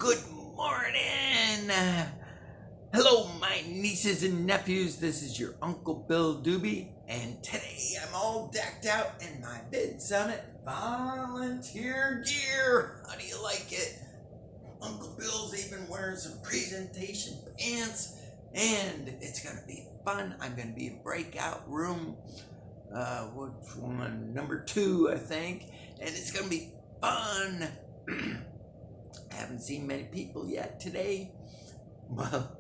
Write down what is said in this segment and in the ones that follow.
Good morning. Hello, my nieces and nephews. This is your Uncle Bill Dube, and today I'm all decked out in my VidSummit volunteer gear. How do you like it? Uncle Bill's even wearing some presentation pants, and it's gonna be fun. I'm gonna be in breakout room, which one? Number 2, I think, and it's gonna be fun. I haven't seen many people yet today. Well,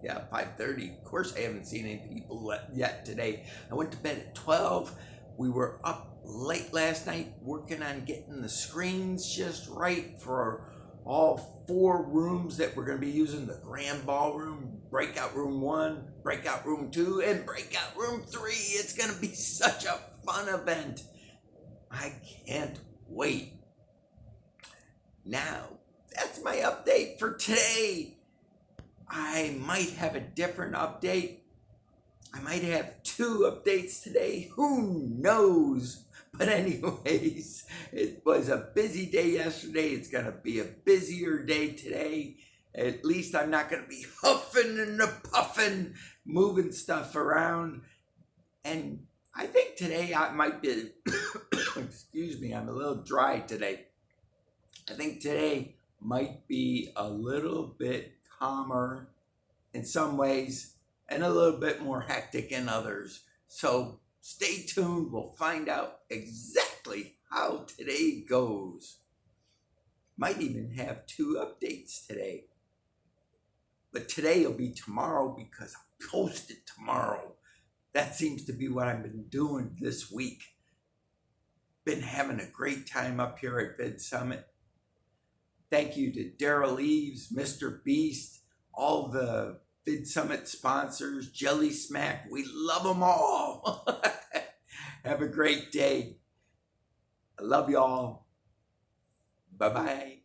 yeah, 5:30. Of course, I haven't seen any people yet today. I went to bed at 12. We were up late last night working on getting the screens just right for all 4 rooms that we're going to be using: the grand ballroom, breakout room 1, breakout room 2, and breakout room 3. It's going to be such a fun event. I can't wait. Now, that's my update for today. I might have a different update. I might have 2 updates today. Who knows? But anyways, it was a busy day yesterday. It's going to be a busier day today. At least I'm not going to be huffing and puffing, moving stuff around. And I think today I might be, excuse me, I'm a little dry today. I think today might be a little bit calmer in some ways and a little bit more hectic in others. So stay tuned. We'll find out exactly how today goes. Might even have 2 updates today. But today will be tomorrow because I'll post it tomorrow. That seems to be what I've been doing this week. Been having a great time up here at VidSummit. Thank you to Daryl Eves, Mr. Beast, all the VidSummit sponsors, Jelly Smack. We love them all. Have a great day. I love y'all. Bye-bye.